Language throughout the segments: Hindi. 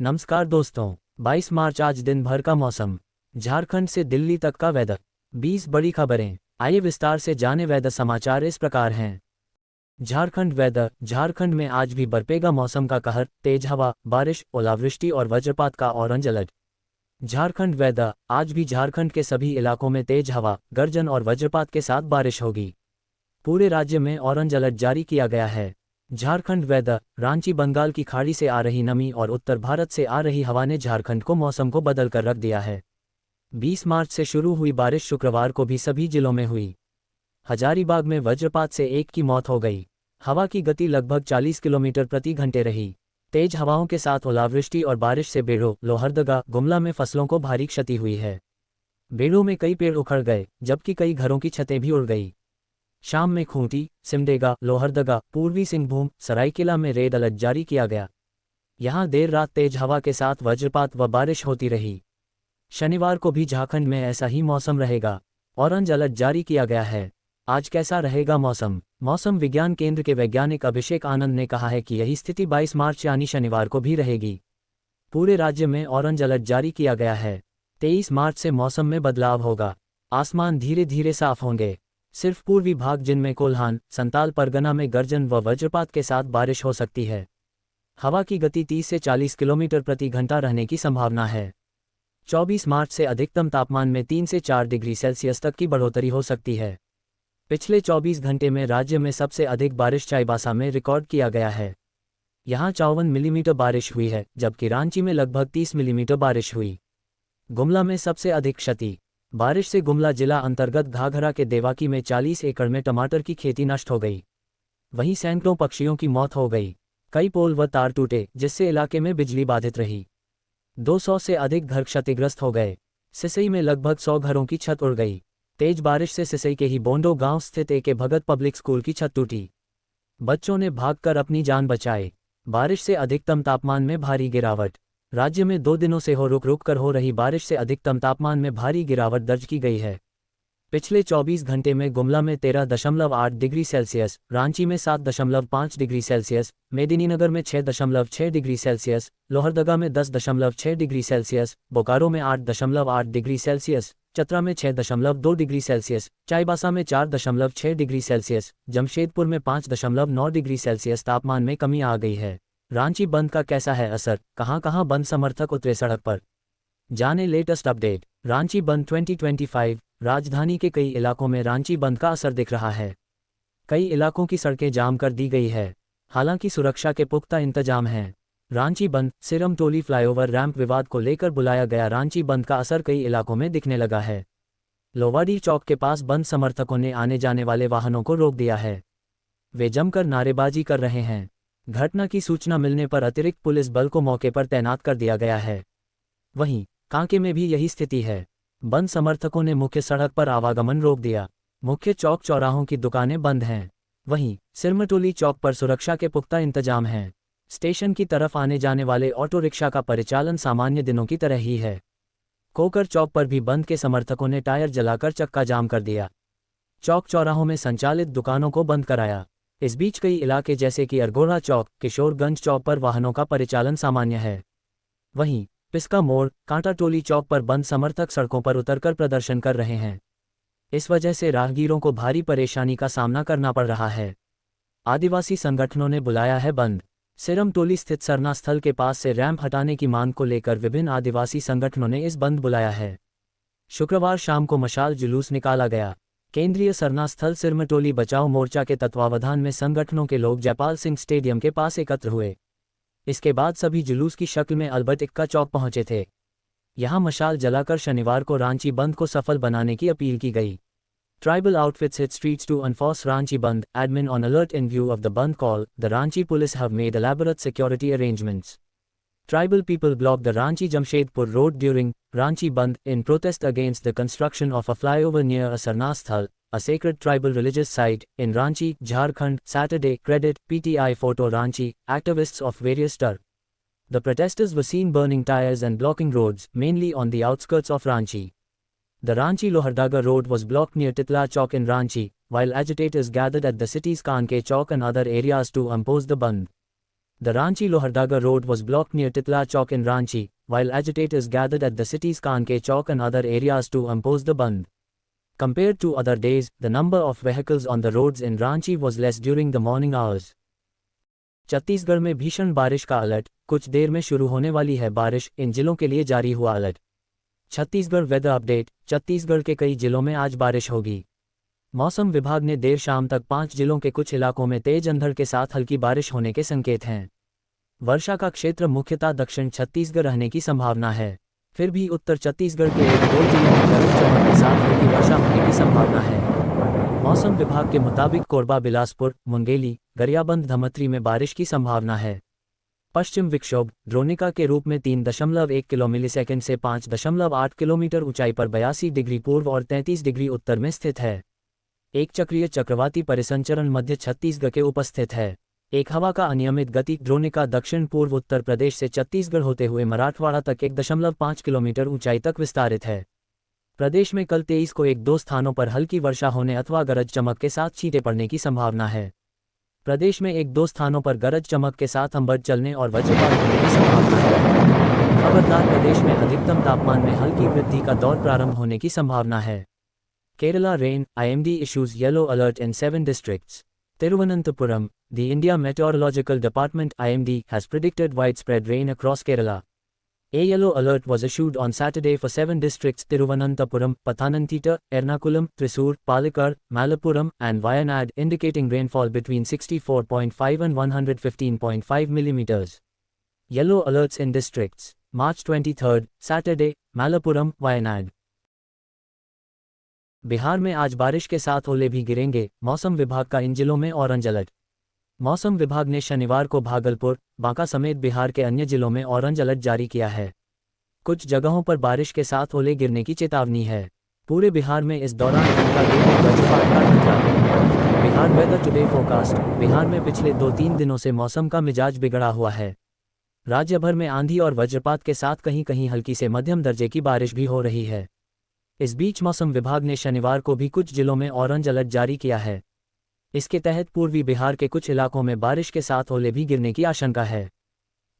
नमस्कार दोस्तों। 22 मार्च आज दिन भर का मौसम, झारखंड से दिल्ली तक का वेदर। 20 बड़ी खबरें, आइए विस्तार से जाने वेदर समाचार इस प्रकार हैं। झारखंड वेदर। झारखंड में आज भी बरपेगा मौसम का कहर, तेज हवा, बारिश, ओलावृष्टि और वज्रपात का ऑरेंज अलर्ट। झारखंड वेदर। आज भी झारखंड के सभी इलाकों में तेज हवा, गर्जन और वज्रपात के साथ बारिश होगी। पूरे राज्य में ऑरेंज अलर्ट जारी किया गया है। झारखंड वेदर। रांची। बंगाल की खाड़ी से आ रही नमी और उत्तर भारत से आ रही हवा ने झारखंड को मौसम को बदल कर रख दिया है। 20 मार्च से शुरू हुई बारिश शुक्रवार को भी सभी जिलों में हुई। हजारीबाग में वज्रपात से एक की मौत हो गई। हवा की गति लगभग 40 किलोमीटर प्रति घंटे रही। तेज हवाओं के साथ ओलावृष्टि और बारिश से बेड़ो, लोहरदगा, गुमला में फसलों को भारी क्षति हुई है। बेड़ो में कई पेड़ उखड़ गए, जबकि कई घरों की छतें भी उड़ गई। शाम में खूंटी, सिमडेगा, लोहरदगा, पूर्वी सिंहभूम, सरायकेला में रेड अलर्ट जारी किया गया। यहां देर रात तेज हवा के साथ वज्रपात व बारिश होती रही। शनिवार को भी झारखंड में ऐसा ही मौसम रहेगा। ऑरेंज अलर्ट जारी किया गया है। आज कैसा रहेगा मौसम? मौसम विज्ञान केंद्र के वैज्ञानिक अभिषेक आनंद ने कहा है कि यही स्थिति 22 मार्च यानी शनिवार को भी रहेगी। पूरे राज्य में ऑरेंज अलर्ट जारी किया गया है। 23 मार्च से मौसम में बदलाव होगा। आसमान धीरे धीरे साफ होंगे। सिर्फ पूर्वी भाग जिनमें कोल्हान, संताल परगना में गर्जन व वज्रपात के साथ बारिश हो सकती है। हवा की गति 30 से 40 किलोमीटर प्रति घंटा रहने की संभावना है। 24 मार्च से अधिकतम तापमान में 3 से 4 डिग्री सेल्सियस तक की बढ़ोतरी हो सकती है। पिछले 24 घंटे में राज्य में सबसे अधिक बारिश चाईबासा में रिकॉर्ड किया गया है। यहां 54 मिलीमीटर बारिश हुई है, जबकि रांची में लगभग 30 मिलीमीटर बारिश हुई। गुमला में सबसे अधिक क्षति। बारिश से गुमला जिला अंतर्गत घाघरा के देवाकी में 40 एकड़ में टमाटर की खेती नष्ट हो गई। वहीं सैकड़ों पक्षियों की मौत हो गई। कई पोल व तार टूटे, जिससे इलाके में बिजली बाधित रही। 200 से अधिक घर क्षतिग्रस्त हो गए। सिसई में लगभग 100 घरों की छत उड़ गई। तेज बारिश से सिसई के ही बोंडो गांव स्थित एक भगत पब्लिक स्कूल की छत टूटी। बच्चों ने भागकर अपनी जान बचाई। बारिश से अधिकतम तापमान में भारी गिरावट। राज्य में 2 दिनों से रुक रुक कर हो रही बारिश से अधिकतम तापमान में भारी गिरावट दर्ज की गई है। पिछले 24 घंटे में गुमला में 13.8 डिग्री सेल्सियस, रांची में 7.5 डिग्री सेल्सियस, मेदिनीनगर में 6.6 डिग्री सेल्सियस, लोहरदगा में 10.6 डिग्री सेल्सियस, बोकारो में 8.8 डिग्री सेल्सियस, चतरा में 6.2 डिग्री सेल्सियस, चाईबासा में 4.6 डिग्री सेल्सियस, जमशेदपुर में 5.9 डिग्री सेल्सियस तापमान में कमी आ गई है। रांची बंद का कैसा है असर? कहां बंद समर्थक उतरे सड़क पर? जाने लेटेस्ट अपडेट। रांची बंद 2025। राजधानी के कई इलाकों में रांची बंद का असर दिख रहा है। कई इलाकों की सड़कें जाम कर दी गई है। हालांकि सुरक्षा के पुख्ता इंतजाम हैं। रांची बंद। सिरम टोली फ्लाईओवर रैंप विवाद को लेकर बुलाया गया रांची बंद का असर कई इलाकों में दिखने लगा है। लोवाडी चौक के पास बंद समर्थकों ने आने जाने वाले वाहनों को रोक दिया है। वे जमकर नारेबाजी कर रहे हैं। घटना की सूचना मिलने पर अतिरिक्त पुलिस बल को मौके पर तैनात कर दिया गया है। वहीं कांके में भी यही स्थिति है। बंद समर्थकों ने मुख्य सड़क पर आवागमन रोक दिया। मुख्य चौक चौराहों की दुकानें बंद हैं। वहीं सिरमटोली चौक पर सुरक्षा के पुख्ता इंतजाम हैं। स्टेशन की तरफ आने जाने वाले ऑटो रिक्शा का परिचालन सामान्य दिनों की तरह ही है। कोकर चौक पर भी बंद के समर्थकों ने टायर जलाकर चक्का जाम कर दिया। चौक चौराहों में संचालित दुकानों को बंद कराया। इस बीच कई इलाके जैसे कि अरगोड़ा चौक, किशोरगंज चौक पर वाहनों का परिचालन सामान्य है। वहीं पिस्का मोड़, कांटा टोली चौक पर बंद समर्थक सड़कों पर उतरकर प्रदर्शन कर रहे हैं। इस वजह से राहगीरों को भारी परेशानी का सामना करना पड़ रहा है। आदिवासी संगठनों ने बुलाया है बंद। सिरम टोली स्थित सरना स्थल के पास से रैंप हटाने की मांग को लेकर विभिन्न आदिवासी संगठनों ने इस बंद बुलाया है। शुक्रवार शाम को मशाल जुलूस निकाला गया। केंद्रीय सरना स्थल सिरमटोली बचाओ मोर्चा के तत्वावधान में संगठनों के लोग जयपाल सिंह स्टेडियम के पास एकत्र हुए। इसके बाद सभी जुलूस की शक्ल में अल्बर्ट इक्का चौक पहुंचे थे। यहां मशाल जलाकर शनिवार को रांची बंद को सफल बनाने की अपील की गई। Tribal outfits hit streets to enforce Ranchi bandh, admin on alert in view of the bandh call, the Ranchi police have made elaborate security arrangements. Tribal people blocked the Ranchi-Jamshedpur road during Ranchi Bandh in protest against the construction of a flyover near a Sarnasthal, a sacred tribal religious site, in Ranchi, Jharkhand, Saturday. Credit PTI photo. Ranchi, activists of various stir. The protesters were seen burning tires and blocking roads, mainly on the outskirts of Ranchi. The Ranchi-Lohardaga road was blocked near Titla Chowk in Ranchi, while agitators gathered at the city's Kanke Chowk and other areas to oppose the Bandh. The Ranchi-Lohardaga road was blocked near Titla Chowk in Ranchi, while agitators gathered at the city's Kanke Chowk and other areas to impose the Bandh. Compared to other days, the number of vehicles on the roads in Ranchi was less during the morning hours. Chhattisgarh में भीषण बारिश का अलर्ट, कुछ देर में शुरू होने वाली है बारिश, इन जिलों के लिए जारी हुआ alert. Chhattisgarh weather update, Chhattisgarh के कई जिलों में आज बारिश होगी। मौसम विभाग ने देर शाम तक 5 जिलों के कुछ इलाकों में तेज अंधड़ के साथ हल्की बारिश होने के संकेत हैं। वर्षा का क्षेत्र मुख्यतः दक्षिण छत्तीसगढ़ रहने की संभावना है, फिर भी उत्तर छत्तीसगढ़ के 1-2 जिलों में गरज चमक के साथ हल्की वर्षा होने की संभावना है। मौसम विभाग के मुताबिक कोरबा, बिलासपुर, मुंगेली, गरियाबंद, धमतरी में बारिश की संभावना है। पश्चिम विक्षोभ द्रोणिका के रूप में 3.1 किलो मिलीसेकंड से 5.8 किलोमीटर ऊंचाई पर 82 डिग्री पूर्व और 33 डिग्री उत्तर में स्थित है। एक चक्रीय चक्रवाती परिसंचरण मध्य छत्तीसगढ़ के उपस्थित है। एक हवा का अनियमित गति द्रोणिका दक्षिण पूर्व उत्तर प्रदेश से छत्तीसगढ़ होते हुए मराठवाड़ा तक 1.5 किलोमीटर ऊंचाई तक विस्तारित है। प्रदेश में कल 23 को 1-2 स्थानों पर हल्की वर्षा होने अथवा गरज चमक के साथ छींटे पड़ने की संभावना है। प्रदेश में 1-2 स्थानों पर गरज चमक के साथ अंबर चलने और वज्रपात होने की संभावना है। खबरदार, प्रदेश में अधिकतम तापमान में हल्की वृद्धि का दौर प्रारंभ होने की संभावना है। Kerala rain, IMD issues yellow alert in 7 districts. Thiruvananthapuram, the India Meteorological Department IMD has predicted widespread rain across Kerala. A yellow alert was issued on Saturday for 7 districts: Thiruvananthapuram, Pathanamthitta, Ernakulam, Thrissur, Palakkad, Malappuram, and Wayanad, indicating rainfall between 64.5 and 115.5 millimeters. Yellow alerts in districts: March 23, Saturday, Malappuram, Wayanad. Bihar में आज बारिश के साथ ओले भी गिरेंगे, मौसम विभाग का इन जिलों में ऑरेंज अलर्ट। मौसम विभाग ने शनिवार को भागलपुर, बांका समेत बिहार के अन्य जिलों में ऑरेंज अलर्ट जारी किया है। कुछ जगहों पर बारिश के साथ ओले गिरने की चेतावनी है। पूरे बिहार में इस दौरान हल्का गिरने वज्रपात का खतरा। Bihar weather today forecast, Bihar में पिछले 2-3 दिनों से मौसम का मिजाज बिगड़ा हुआ है। राज्य भर में आंधी और वज्रपात के साथ कहीं कहीं हल्की से मध्यम दर्जे की बारिश भी हो रही है। इस बीच मौसम विभाग ने शनिवार को भी कुछ जिलों में ऑरेंज अलर्ट जारी किया है। इसके तहत पूर्वी बिहार के कुछ इलाकों में बारिश के साथ ओले भी गिरने की आशंका है।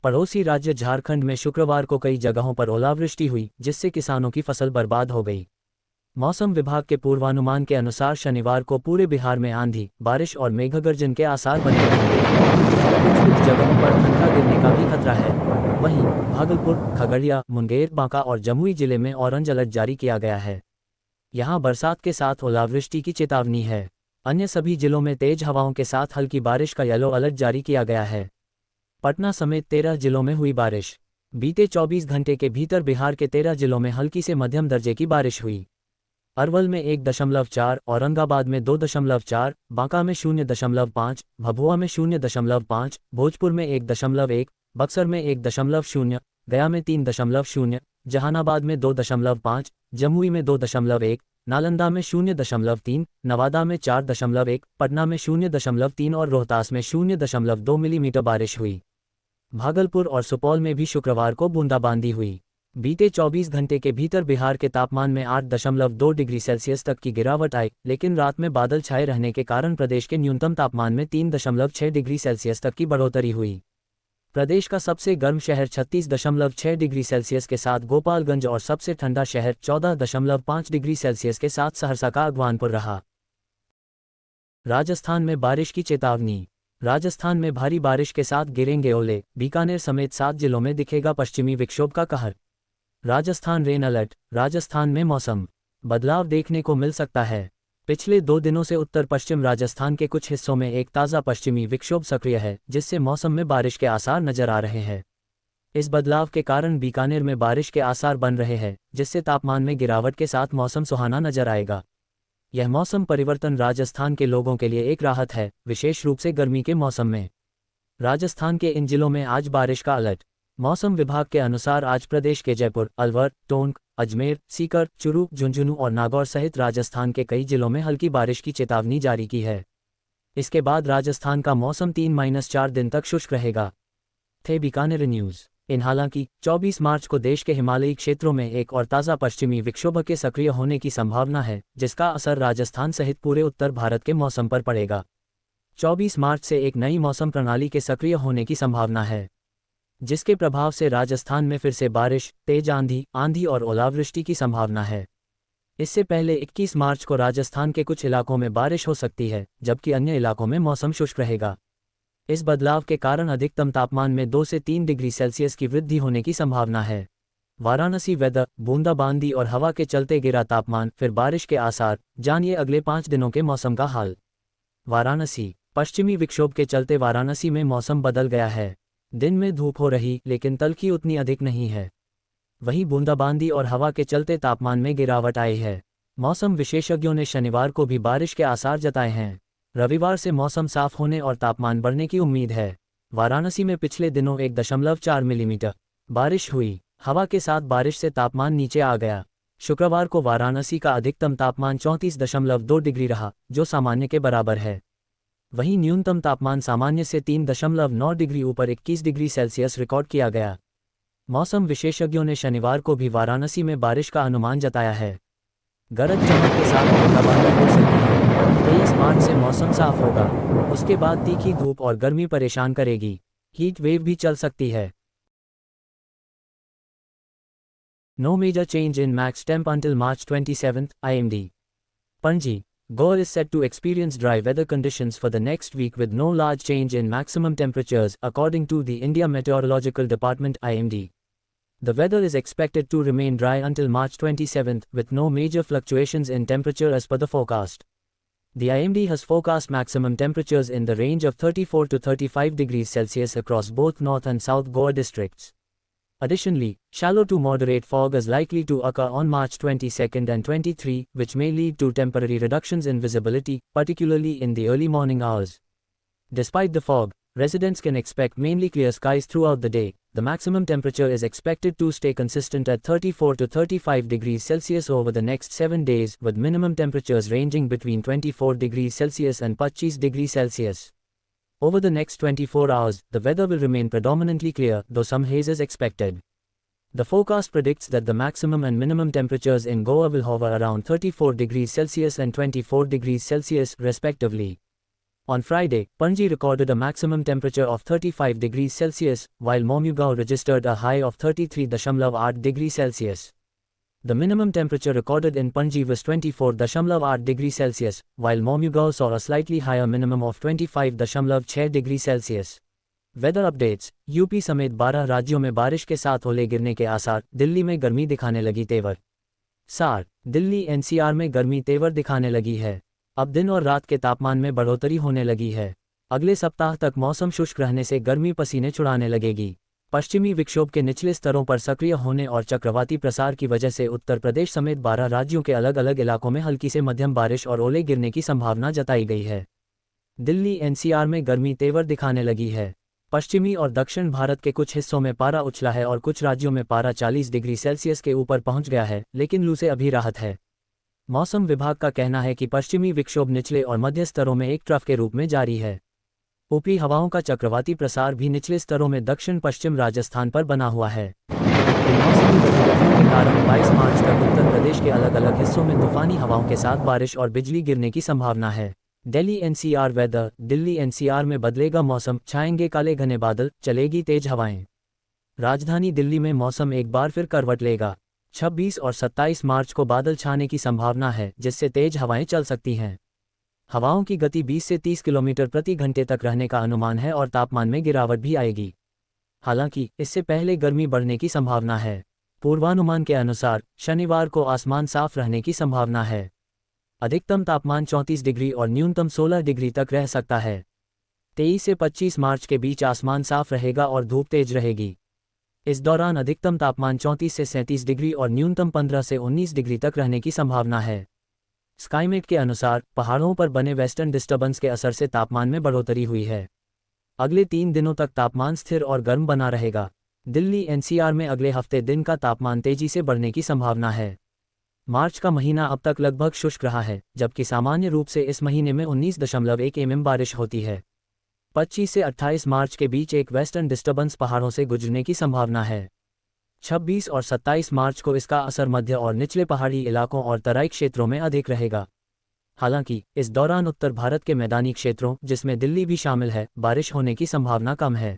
पड़ोसी राज्य झारखंड में शुक्रवार को कई जगहों पर ओलावृष्टि हुई, जिससे किसानों की फसल बर्बाद हो गई। मौसम विभाग के पूर्वानुमान के अनुसार शनिवार को पूरे बिहार में आंधी, बारिश और मेघगर्जन के आसार बने रहेंगे। कुछ जगहों पर ठनका गिरने का भी खतरा है। वहीं भागलपुर, खगड़िया, मुंगेर, बांका और जमुई जिले में ऑरेंज अलर्ट जारी किया गया है। यहां बरसात के साथ ओलावृष्टि की चेतावनी है। अन्य सभी जिलों में तेज हवाओं के साथ हल्की बारिश का येलो अलर्ट जारी किया गया है। पटना समेत 13 जिलों में हुई बारिश। बीते 24 घंटे के भीतर बिहार के 13 जिलों में हल्की से मध्यम दर्जे की बारिश हुई। अरवल में 1.4, औरंगाबाद में 2.4, बांका में 0.5, भभुआ में 0.5, भोजपुर में 1.1, बक्सर में 1.0, गया में 3.0, जहानाबाद में 2.5, जमुई में 2.1, नालंदा में 0.3, नवादा में 4.1, पटना में 0.3 और रोहतास में 0.2 मिलीमीटर बारिश हुई। भागलपुर और सुपौल में भी शुक्रवार को बूंदाबांदी हुई। बीते 24 घंटे के भीतर बिहार के तापमान में 8.2 डिग्री सेल्सियस तक की गिरावट आई, लेकिन रात में बादल छाए रहने के कारण प्रदेश के न्यूनतम तापमान में 3.6 डिग्री सेल्सियस तक की बढ़ोतरी हुई। प्रदेश का सबसे गर्म शहर 36.6 डिग्री सेल्सियस के साथ गोपालगंज और सबसे ठंडा शहर 14.5 डिग्री सेल्सियस के साथ सहरसा का अगवानपुर रहा। राजस्थान में बारिश की चेतावनी। राजस्थान में भारी बारिश के साथ गिरेंगे ओले, बीकानेर समेत 7 जिलों में दिखेगा पश्चिमी विक्षोभ का कहर। Rajasthan rain alert. राजस्थान में मौसम बदलाव देखने को मिल सकता है। पिछले 2 दिनों से उत्तर पश्चिम राजस्थान के कुछ हिस्सों में एक ताज़ा पश्चिमी विक्षोभ सक्रिय है, जिससे मौसम में बारिश के आसार नजर आ रहे हैं। इस बदलाव के कारण बीकानेर में बारिश के आसार बन रहे हैं, जिससे तापमान में गिरावट के साथ मौसम सुहाना नजर आएगा। यह मौसम परिवर्तन राजस्थान के लोगों के लिए एक राहत है, विशेष रूप से गर्मी के मौसम में। राजस्थान के इन जिलों में आज बारिश का अलर्ट। मौसम विभाग के अनुसार आज प्रदेश के जयपुर, अलवर, टोंक, अजमेर, सीकर, चुरू, झुंझुनू और नागौर सहित राजस्थान के कई जिलों में हल्की बारिश की चेतावनी जारी की है। इसके बाद राजस्थान का मौसम 3-4 दिन तक शुष्क रहेगा। थे बीकानेर न्यूज़। हालांकि 24 मार्च को देश के हिमालयी क्षेत्रों में एक और ताज़ा पश्चिमी विक्षोभ के सक्रिय होने की संभावना है, जिसका असर राजस्थान सहित पूरे उत्तर भारत के मौसम पर पड़ेगा। 24 मार्च से एक नई मौसम प्रणाली के सक्रिय होने की संभावना है, जिसके प्रभाव से राजस्थान में फिर से बारिश, तेज आंधी और ओलावृष्टि की संभावना है। इससे पहले 21 मार्च को राजस्थान के कुछ इलाकों में बारिश हो सकती है, जबकि अन्य इलाकों में मौसम शुष्क रहेगा। इस बदलाव के कारण अधिकतम तापमान में 2 से 3 डिग्री सेल्सियस की वृद्धि होने की संभावना है। वाराणसी वेदर, बूंदाबांदी और हवा के चलते गिरा तापमान, फिर बारिश के आसार। जानिए अगले 5 दिनों के मौसम का हाल। वाराणसी, पश्चिमी विक्षोभ के चलते वाराणसी में मौसम बदल गया है। दिन में धूप हो रही, लेकिन तल्खी उतनी अधिक नहीं है। वहीं बूंदाबांदी और हवा के चलते तापमान में गिरावट आई है। मौसम विशेषज्ञों ने शनिवार को भी बारिश के आसार जताए हैं। रविवार से मौसम साफ होने और तापमान बढ़ने की उम्मीद है। वाराणसी में पिछले दिनों 1.4 मिलीमीटर बारिश हुई। हवा के साथ बारिश से तापमान नीचे आ गया। शुक्रवार को वाराणसी का अधिकतम तापमान 34.2 डिग्री रहा, जो सामान्य के बराबर है। वहीं न्यूनतम तापमान सामान्य से 3.9 डिग्री ऊपर 21 डिग्री सेल्सियस रिकॉर्ड किया गया। मौसम विशेषज्ञों ने शनिवार को भी वाराणसी में बारिश का अनुमान जताया है। गरज चमक के साथ बूंदाबांदी हो सकती है। 23 मार्च से मौसम साफ होगा। उसके बाद तीखी धूप और गर्मी परेशान करेगी। हीट वेव भी चल सकती है। No major change in max temp until March 27, IMD. Panji, Gaur is set to experience dry weather conditions for the next week with no large change in maximum temperatures, according to the India Meteorological Department (IMD). The weather is expected to remain dry until March 27, with no major fluctuations in temperature as per the forecast. The IMD has forecast maximum temperatures in the range of 34 to 35 degrees Celsius across both North and South Goa districts. Additionally, shallow to moderate fog is likely to occur on March 22 and 23, which may lead to temporary reductions in visibility, particularly in the early morning hours. Despite the fog, residents can expect mainly clear skies throughout the day. The maximum temperature is expected to stay consistent at 34 to 35 degrees Celsius over the next 7 days, with minimum temperatures ranging between 24 degrees Celsius and 25 degrees Celsius. Over the next 24 hours, the weather will remain predominantly clear, though some haze is expected. The forecast predicts that the maximum and minimum temperatures in Goa will hover around 34 degrees Celsius and 24 degrees Celsius, respectively. On Friday, Panji recorded a maximum temperature of 35 degrees Celsius, while Momugaon registered a high of 33.8 degrees Celsius. The minimum temperature recorded in Panji was 24.8 degrees Celsius, while Momugaon saw a slightly higher minimum of 25.6 degrees Celsius. Weather updates. UP समेत 12 राज्यों में बारिश के साथ ओले गिरने के आसार। दिल्ली में गर्मी दिखाने लगी तेवर। सार, दिल्ली एनसीआर में गर्मी तेवर दिखाने लगी है। अब दिन और रात के तापमान में बढ़ोतरी होने लगी है। अगले सप्ताह तक मौसम शुष्क रहने से गर्मी पसीने छुड़ाने लगेगी। पश्चिमी विक्षोभ के निचले स्तरों पर सक्रिय होने और चक्रवाती प्रसार की वजह से उत्तर प्रदेश समेत 12 राज्यों के अलग अलग इलाकों में हल्की से मध्यम बारिश और ओले गिरने की संभावना जताई गई है। दिल्ली एनसीआर में गर्मी तेवर दिखाने लगी है। पश्चिमी और दक्षिण भारत के कुछ हिस्सों में पारा उछला है और कुछ राज्यों में पारा 40 डिग्री सेल्सियस के ऊपर पहुंच गया है, लेकिन लू से अभी राहत है। मौसम विभाग का कहना है कि पश्चिमी विक्षोभ निचले और मध्य स्तरों में एक ट्रफ के रूप में जारी है। ऊपरी हवाओं का चक्रवाती प्रसार भी निचले स्तरों में दक्षिण पश्चिम राजस्थान पर बना हुआ है। इन मौसमी गतिविधियों के कारण 22 मार्च तक उत्तर प्रदेश के अलग अलग हिस्सों में तूफानी हवाओं के साथ बारिश और बिजली गिरने की संभावना है। Delhi NCR weather. Delhi NCR में बदलेगा मौसम, छाएंगे काले घने बादल, चलेगी तेज हवाएं। राजधानी दिल्ली में मौसम एक बार फिर करवट लेगा। 26 और 27 मार्च को बादल छाने की संभावना है, जिससे तेज हवाएं चल सकती हैं। हवाओं की गति 20 से 30 किलोमीटर प्रति घंटे तक रहने का अनुमान है और तापमान में गिरावट भी आएगी। हालांकि इससे पहले गर्मी बढ़ने की संभावना है। पूर्वानुमान के अनुसार शनिवार को आसमान साफ रहने की संभावना है। अधिकतम तापमान 34 डिग्री और न्यूनतम 16 डिग्री तक रह सकता है। 23 से 25 मार्च के बीच आसमान साफ रहेगा और धूप तेज रहेगी। इस दौरान अधिकतम तापमान 34 से 37 डिग्री और न्यूनतम 15 से 19 डिग्री तक रहने की संभावना है। स्काईमेट के अनुसार पहाड़ों पर बने वेस्टर्न डिस्टर्बेंस के असर से तापमान में बढ़ोतरी हुई है। अगले 3 दिनों तक तापमान स्थिर और गर्म बना रहेगा। दिल्ली एनसीआर में अगले हफ्ते दिन का तापमान तेजी से बढ़ने की संभावना है। मार्च का महीना अब तक लगभग शुष्क रहा है, जबकि सामान्य रूप से इस महीने में 19.1 mm बारिश होती है। 25 से 28 मार्च के बीच एक वेस्टर्न डिस्टर्बेंस पहाड़ों से गुजरने की संभावना है। 26 और 27 मार्च को इसका असर मध्य और निचले पहाड़ी इलाकों और तराई क्षेत्रों में अधिक रहेगा। हालांकि इस दौरान उत्तर भारत के मैदानी क्षेत्रों जिसमें दिल्ली भी शामिल है बारिश होने की संभावना कम है।